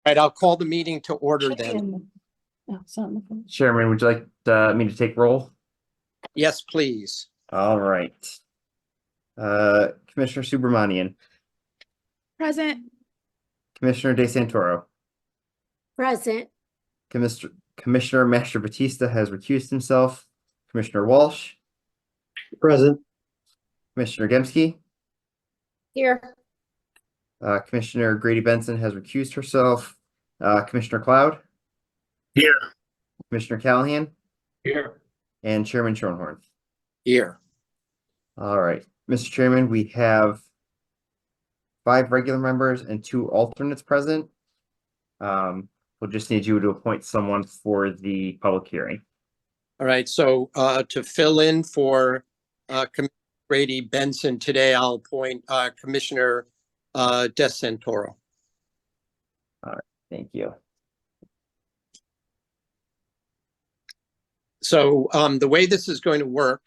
Right, I'll call the meeting to order then. Chairman, would you like me to take roll? Yes, please. All right. Commissioner Subramanian. Present. Commissioner De Santoro. Present. Commissioner Master Batista has recused himself. Commissioner Walsh. Present. Commissioner Gemske. Here. Commissioner Grady Benson has recused herself. Commissioner Cloud. Here. Commissioner Callahan. Here. And Chairman Schoenhorn. Here. All right, Mr. Chairman, we have 5 regular members and 2 alternates present. We'll just need you to appoint someone for the public hearing. All right, so to fill in for Commissioner Grady Benson today, I'll appoint Commissioner De Santoro. All right, thank you. So the way this is going to work,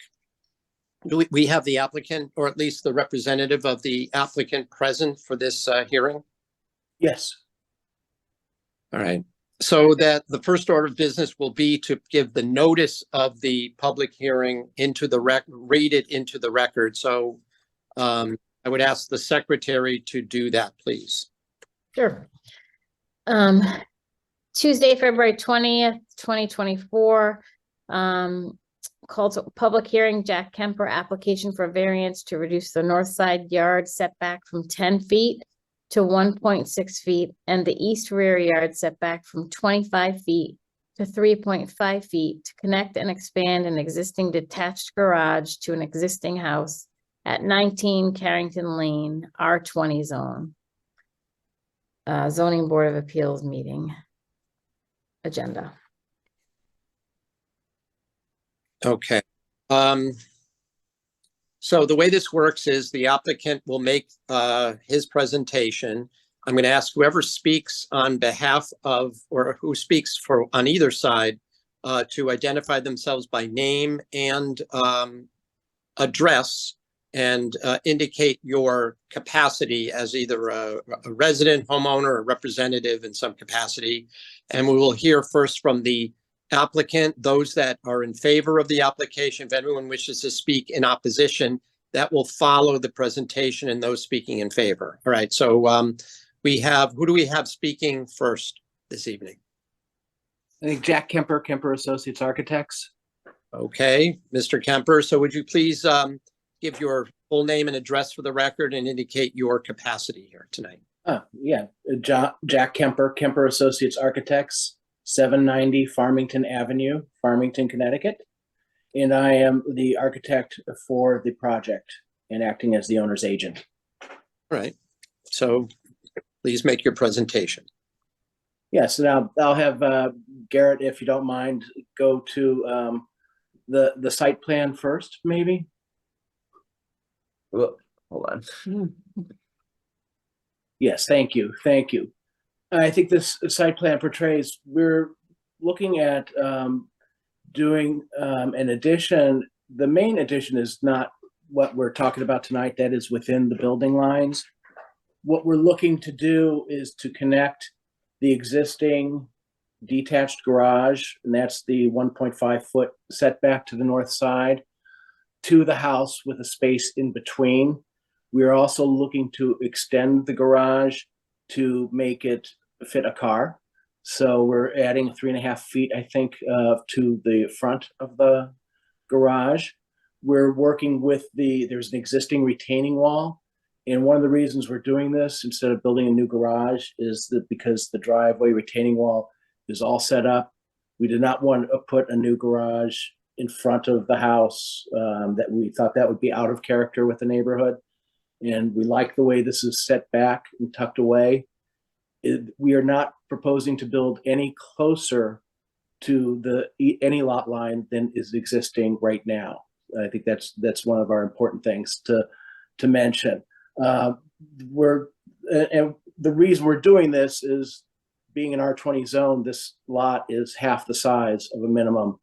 we have the applicant, or at least the representative of the applicant present for this hearing? Yes. All right, so that the first order of business will be to give the notice of the public hearing into the read it into the record. So I would ask the secretary to do that, please. Sure. Tuesday, February 20th, 2024. Called to public hearing, Jack Kemper application for variance to reduce the north side yard setback from 10 feet to 1.6 feet and the east rear yard setback from 25 feet to 3.5 feet to connect and expand an existing detached garage to an existing house at 19 Carrington Lane, R20 zone. Zoning Board of Appeals meeting agenda. Okay. So the way this works is the applicant will make his presentation. I'm going to ask whoever speaks on behalf of, or who speaks for on either side, to identify themselves by name and address, and indicate your capacity as either a resident, homeowner, or representative in some capacity. And we will hear first from the applicant, those that are in favor of the application. If anyone wishes to speak in opposition, that will follow the presentation and those speaking in favor. All right, so we have, who do we have speaking first this evening? I think Jack Kemper, Kemper Associates Architects. Okay, Mr. Kemper, so would you please give your full name and address for the record and indicate your capacity here tonight? Yeah, Jack Kemper, Kemper Associates Architects, 790 Farmington Avenue, Farmington, Connecticut. And I am the architect for the project and acting as the owner's agent. All right, so please make your presentation. Yes, and I'll have Garrett, if you don't mind, go to the site plan first, maybe. Hold on. Yes, thank you, thank you. I think this site plan portrays, we're looking at doing an addition. The main addition is not what we're talking about tonight, that is within the building lines. What we're looking to do is to connect the existing detached garage, and that's the 1.5 foot setback to the north side, to the house with a space in between. We're also looking to extend the garage to make it fit a car. So we're adding 3.5 feet, I think, to the front of the garage. We're working with there's an existing retaining wall. And one of the reasons we're doing this instead of building a new garage is that because the driveway retaining wall is all set up, we did not want to put a new garage in front of the house, that we thought that would be out of character with the neighborhood. And we like the way this is set back and tucked away. We are not proposing to build any closer to any lot line than is existing right now. I think that's one of our important things to mention. And the reason we're doing this is, being an R20 zone, this lot is half the size of a minimum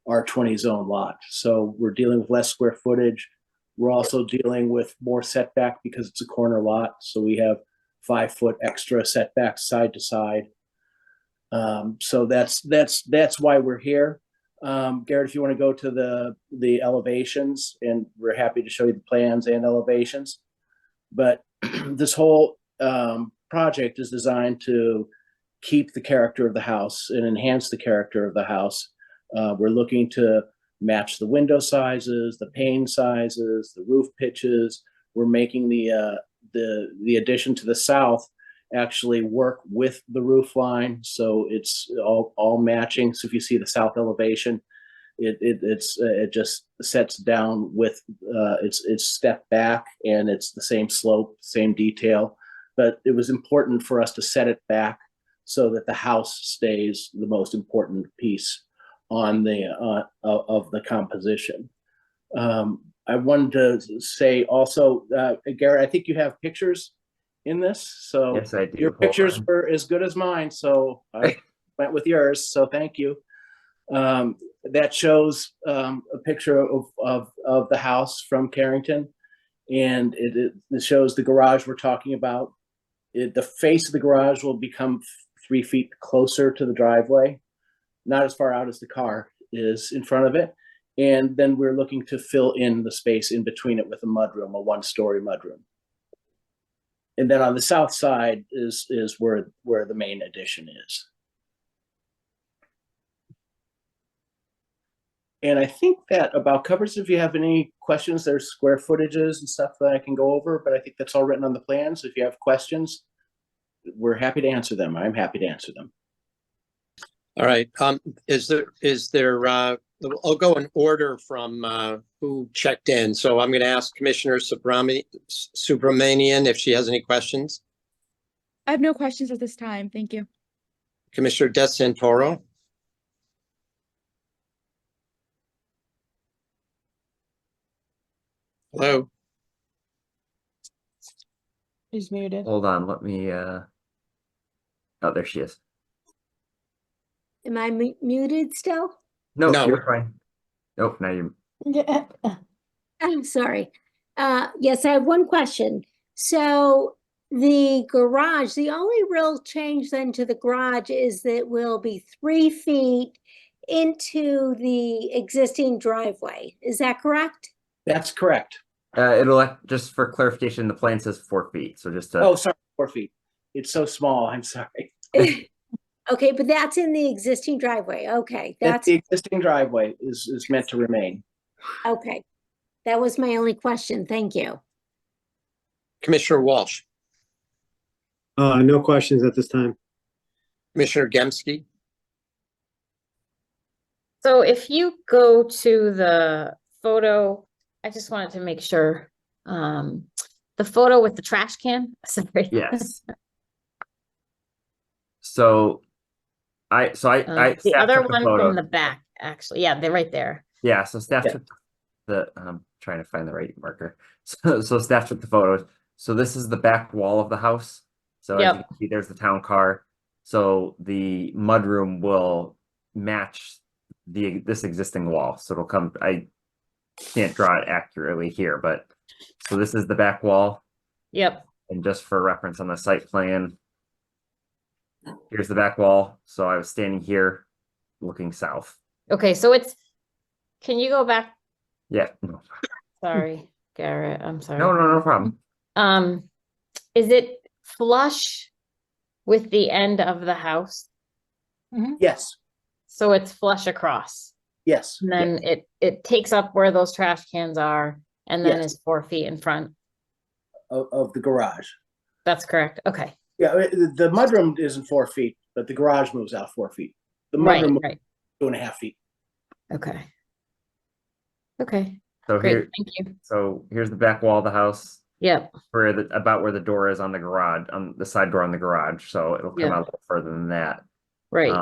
R20 zone lot. So we're dealing with less square footage. We're also dealing with more setback because it's a corner lot. So we have 5 foot extra setback side to side So that's why we're here. Garrett, if you want to go to the elevations, and we're happy to show you the plans and elevations. But this whole project is designed to keep the character of the house and enhance the character of the house. We're looking to match the window sizes, the pane sizes, the roof pitches. We're making the addition to the south actually work with the roof line, so it's all matching. So if you see the south elevation, it just sets down with it's stepped back, and it's the same slope, same detail. But it was important for us to set it back so that the house stays the most important piece on the of the composition. I wanted to say also, Garrett, I think you have pictures in this, so Yes, I do. your Hold pictures on. were as good as mine, so I went with yours. So thank you. That shows a picture of the house from Carrington, and it shows the garage we're talking about. The face of the garage will become 3 feet closer to the driveway, not as far out as the car is in front of it. And then we're looking to fill in the space in between it with a mudroom, a 1-story mudroom. And then on the south side is where the main addition is. And I think that about covers. If you have any questions, there's square footages and stuff that I can go over, but I think that's all written on the plans. If you have questions, we're happy to answer them. I'm happy to answer them. All right. Is there, I'll go in order from who checked in. So I'm going to ask Commissioner Subramanian if she has any questions. I have no questions at this time. Thank you. Commissioner De Santoro. Hello. She's muted. Hold on, let me, oh, there she is. Am I muted still? No, No. you're fine. Nope, now you're, Yeah. I'm sorry. Yes, I have one question. So the garage, the only real change then to the garage is that it will be 3 feet into the existing driveway. Is that correct? That's correct. it'll, just for clarification, the plan says 4 feet, so just to. Oh, sorry, 4 feet. It's so small. I'm sorry. Okay, but that's in the existing driveway. Okay, that's The existing driveway is meant to remain. okay. That was my only question. Thank you. Commissioner Walsh. No questions at this time. Commissioner Gemsky. So if you go to the photo, I just wanted to make sure, the photo with the trash can, sorry. Yes. So I The staff other took the one photo. from the back, actually, yeah, they're right there. Yeah, so staff Yeah. took I'm trying to find the right marker. So staff took the photos. So this is the back wall of the house. So as you Yep. can see, there's the town car. So the mudroom will match this existing wall. So it'll come, I can't draw it accurately here, but so this is the back wall. Yep, And just for reference on the site plan, here's the back wall. So I was standing here looking south. okay, so can you go back? Yeah. No, Sorry, Garrett, I'm sorry. no problem. Is it flush with the end of the house? Yes, So it's flush across, yes. and then it takes up where those trash cans are, and then Yes. is 4 feet in front. Of the garage. That's correct, okay. Yeah, the mudroom isn't 4 feet, but the garage moves out 4 feet. The Right, mudroom right, 2.5 feet. okay. Okay, So great, here, thank you. so here's the back wall of the house. Yep, About where the door is on the garage, on the side door on the garage, so it'll come Yeah. out a little further than that. right,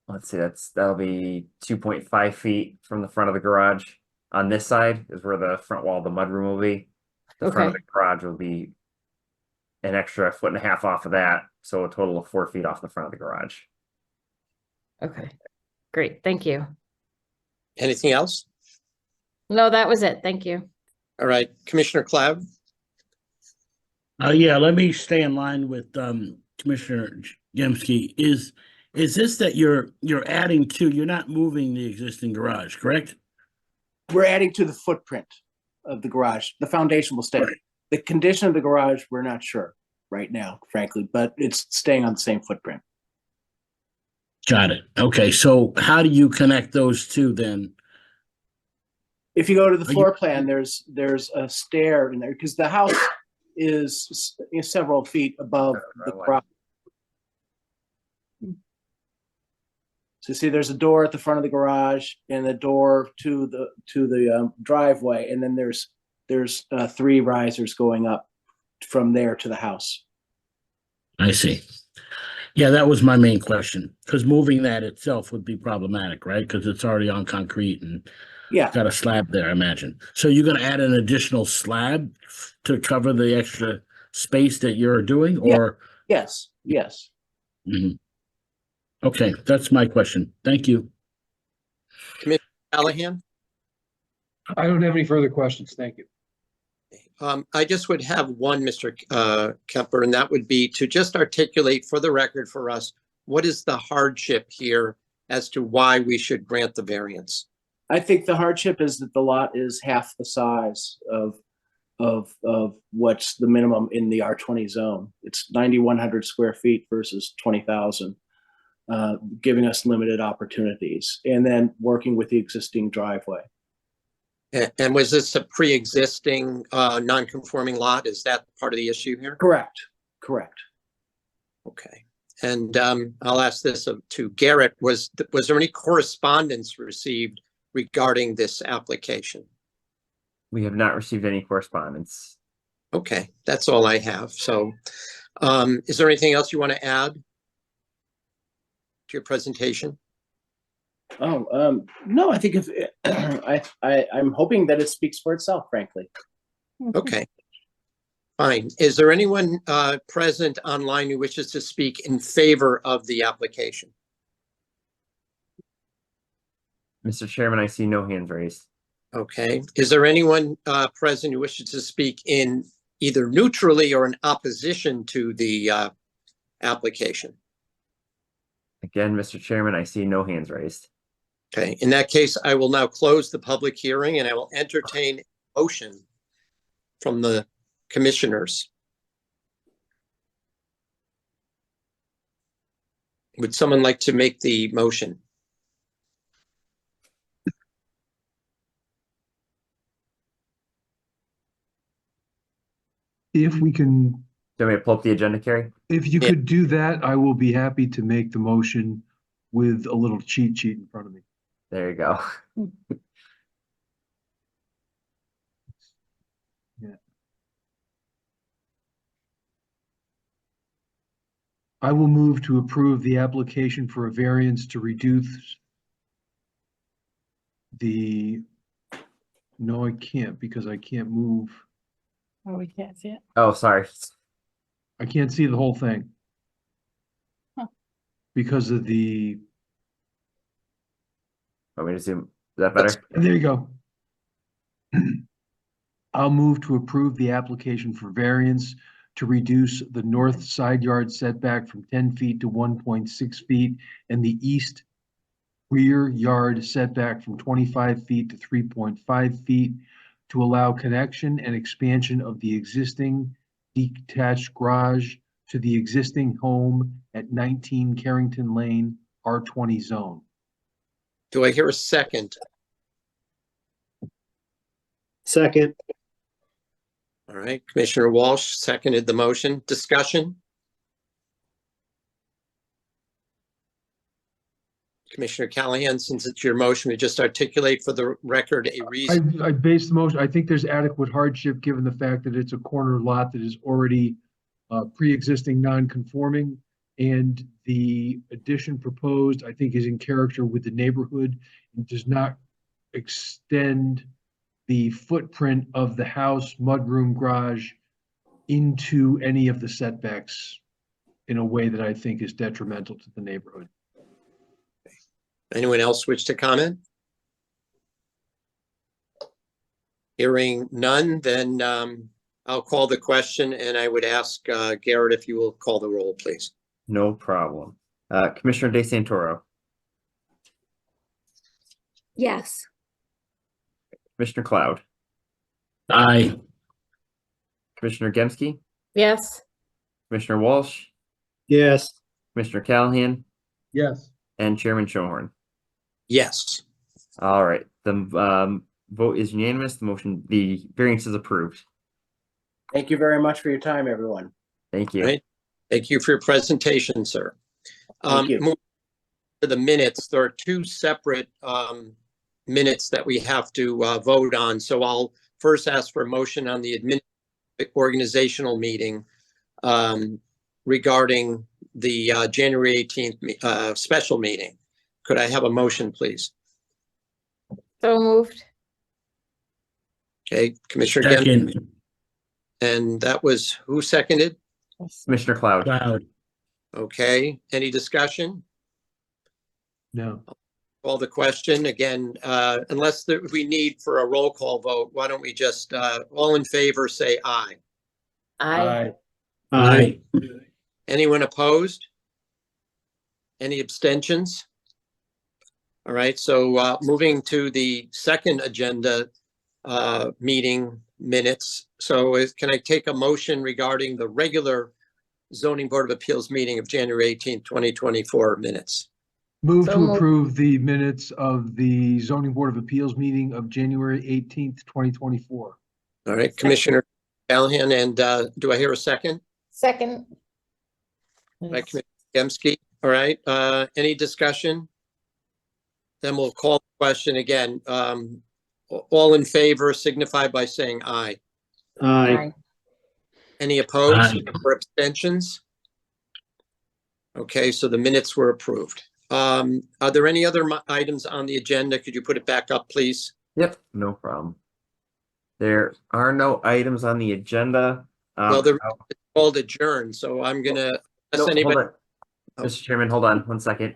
Let's see, that'll be 2.5 feet from the front of the garage. On this side is where the front wall of the mudroom will be. The front of Okay. the garage will be an extra 1.5 feet off of that, so a total of 4 feet off the front of the garage. okay. Great, thank you. Anything else? No, that was it, thank you. All right, Commissioner Cloud. Yeah, let me stay in line with Commissioner Gemske, is this that you're adding to, you're not moving the existing garage, correct? We're adding to the footprint of the garage. The foundation will stay. The condition of the garage, we're not sure right now, frankly, but it's staying on the same footprint. Got it. Okay, so how do you connect those two then? If you go to the Are you- floor plan, there's a stair in there because the house is several feet above the garage. So see, there's a door at the front of the garage and the door to the driveway, and then there's 3 risers going up from there to the house. I see. Yeah, that was my main question, because moving that itself would be problematic, right? Because it's already on concrete and Yeah, got a slab there, I imagine. So you're gonna add an additional slab to cover the extra space that you're doing, or? yes. Mhm. Okay, that's my question. Thank you. Callahan? I don't have any further questions. Thank you. I just would have one, Mr. Kemper, and that would be to just articulate for the record for us, what is the hardship here as to why we should grant the variance? I think the hardship is that the lot is half the size of what's the minimum in the R20 zone. It's 9,100 square feet versus 20,000, giving us limited opportunities, and then working with the existing driveway. And was this a pre-existing non-conforming lot? Is that part of the issue here? Correct. Okay. And I'll ask this to Garrett. Was there any correspondence received regarding this application? We have not received any correspondence. Okay, that's all I have. So is there anything else you want to add to your presentation? No, I think if I'm hoping that it speaks for itself, frankly. Okay. Fine. Is there anyone present online who wishes to speak in favor of the application? Mr. Chairman, I see no hands raised. Okay. Is there anyone present who wishes to speak in either neutrally or in opposition to the application? Again, Mr. Chairman, I see no hands raised. Okay. In that case, I will now close the public hearing and I will entertain a motion from the commissioners. Would someone like to make the motion? If we can, Do you want me to pull up the agenda, Carrie? if you Yeah. could do that, I will be happy to make the motion with a little cheat sheet in front of me. There you go. I will move to approve the application for a variance to reduce the, no, I can't because I can't move. Oh, we can't see it. Oh, sorry. I can't see the whole thing. Huh. Because of the, Want me to zoom? Is that better? there you go. I'll move to approve the application for variance to reduce the north side yard setback from 10 feet to 1.6 feet and the east rear yard setback from 25 feet to 3.5 feet to allow connection and expansion of the existing detached garage to the existing home at 19 Carrington Lane, R20 zone. Do I hear a second? Second. All right, Commissioner Walsh seconded the motion. Discussion? Commissioner Callahan, since it's your motion, we just articulate for the record a reason. I based the motion, I think there's adequate hardship given the fact that it's a corner lot that is already pre-existing non-conforming. And the addition proposed, I think, is in character with the neighborhood and does not extend the footprint of the house, mudroom, garage into any of the setbacks in a way that I think is detrimental to the neighborhood. Anyone else wish to comment? Hearing none, then I'll call the question and I would ask Garrett if you will call the roll, please. No problem. Commissioner De Santoro, Yes. Commissioner Cloud, Aye. Commissioner Gemsky, Yes. Commissioner Walsh, Yes. Commissioner Callahan, Yes. and Chairman Shohorn. Yes. All right, the vote is unanimous. The variance is approved. Thank you very much for your time, everyone. Thank you. Right. Thank you for your presentation, sir. Thank you. Moving to the minutes, there are two separate minutes that we have to vote on. So I'll first ask for a motion on the organizational meeting regarding the January 18th special meeting. Could I have a motion, please? So moved. Okay, Commissioner Gen, Second. and that was who seconded? Commissioner Cloud. Cloud. Okay, any discussion? No. Call the question again, unless we need for a roll call vote, why don't we just, all in favor, say aye. Aye. Aye. Anyone opposed? Any abstentions? All right, so moving to the second agenda meeting minutes. So can I take a motion regarding the regular zoning board of appeals meeting of January 18th, 2024 minutes? Move So to moved. approve the minutes of the zoning board of appeals meeting of January 18th, 2024. All right, Commissioner Callahan, and do I hear a second? Second. Right, Commissioner Gemsky. All right, any discussion? Then we'll call the question again. All in favor signify by saying aye. Aye. Any opposed Aye. or abstentions? Okay, so the minutes were approved. Are there any other items on the agenda? Could you put it back up, please? Yep, no problem. There are no items on the agenda. Well, they're called adjourned, so I'm gonna, unless anybody, Mr. Chairman, hold on 1 second.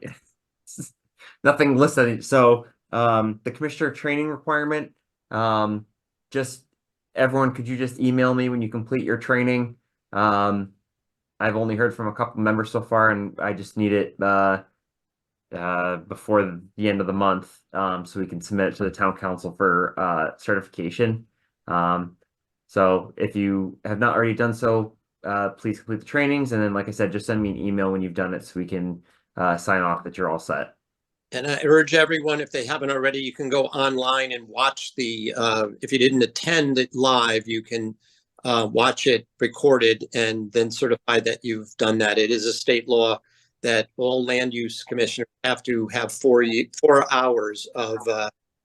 Nothing listed. So, the commissioner training requirement, just everyone, could you just email me when you complete your training? I've only heard from a couple members so far, and I just need it before the end of the month, so we can submit it to the town council for certification. So if you have not already done so, please complete the trainings, and then, like I said, just send me an email when you've done it so we can sign off that you're all set. and I urge everyone, if they haven't already, you can go online and watch the, if you didn't attend it live, you can watch it recorded and then certify that you've done that. It is a state law that all land use commissioners have to have 4 hours of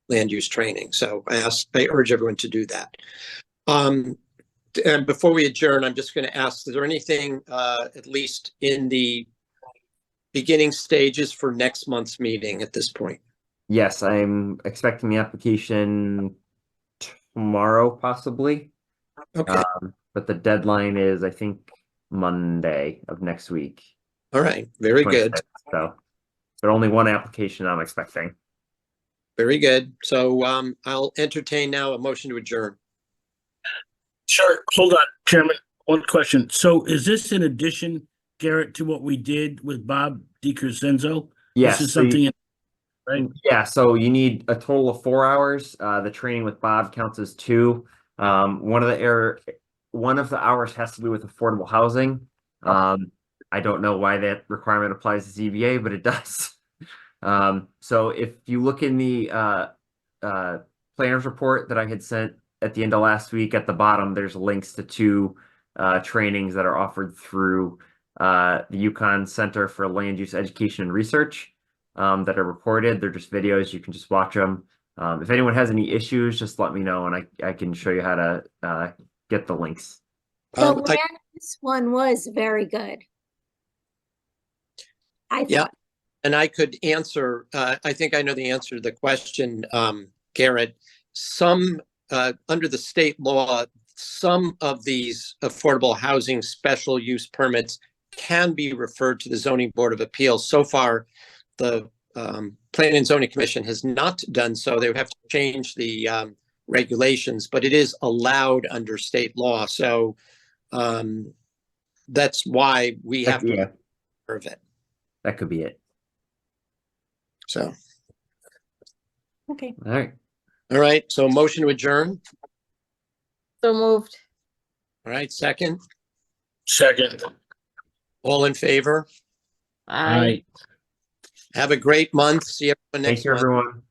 land use training. So I urge everyone to do that. And before we adjourn, I'm just going to ask, is there anything at least in the beginning stages for next month's meeting at this point? Yes, I'm expecting the application tomorrow, possibly. Okay, But the deadline is, I think, Monday of next week. all right, very good. 26th. So, but only one application I'm expecting. Very good. So I'll entertain now a motion to adjourn. Sure. Hold on, Chairman. One question. So is this in addition, Garrett, to what we did with Bob DiCrescenzo? Yes. This is so you- something, right? Yeah, so you need a total of 4 hours. The training with Bob counts as 2. One of the hours has to do with affordable housing. I don't know why that requirement applies to ZBA, but it does. So if you look in the planner's report that I had sent at the end of last week, at the bottom, there's links to 2 trainings that are offered through the Yukon Center for Land Use Education and Research that are recorded. They're just videos. You can just watch them. If anyone has any issues, just let me know, and I can show you how to get the links. The I- land use one was very good. I Yeah. thought, And I could answer, I think I know the answer to the question, Garrett. Some, under the state law, some of these affordable housing special use permits can be referred to the zoning board of appeals. So far, the Planning and Zoning Commission has not done so. They would have to change the regulations, but it is allowed under state law. So that's why we have to. Yeah. of it. That could be it. So, Okay. All right. all right, so motion to adjourn. So moved. All right, second, Second. all in favor? Aye. Aye. Have a great month. See everyone Thank next you, month. everyone.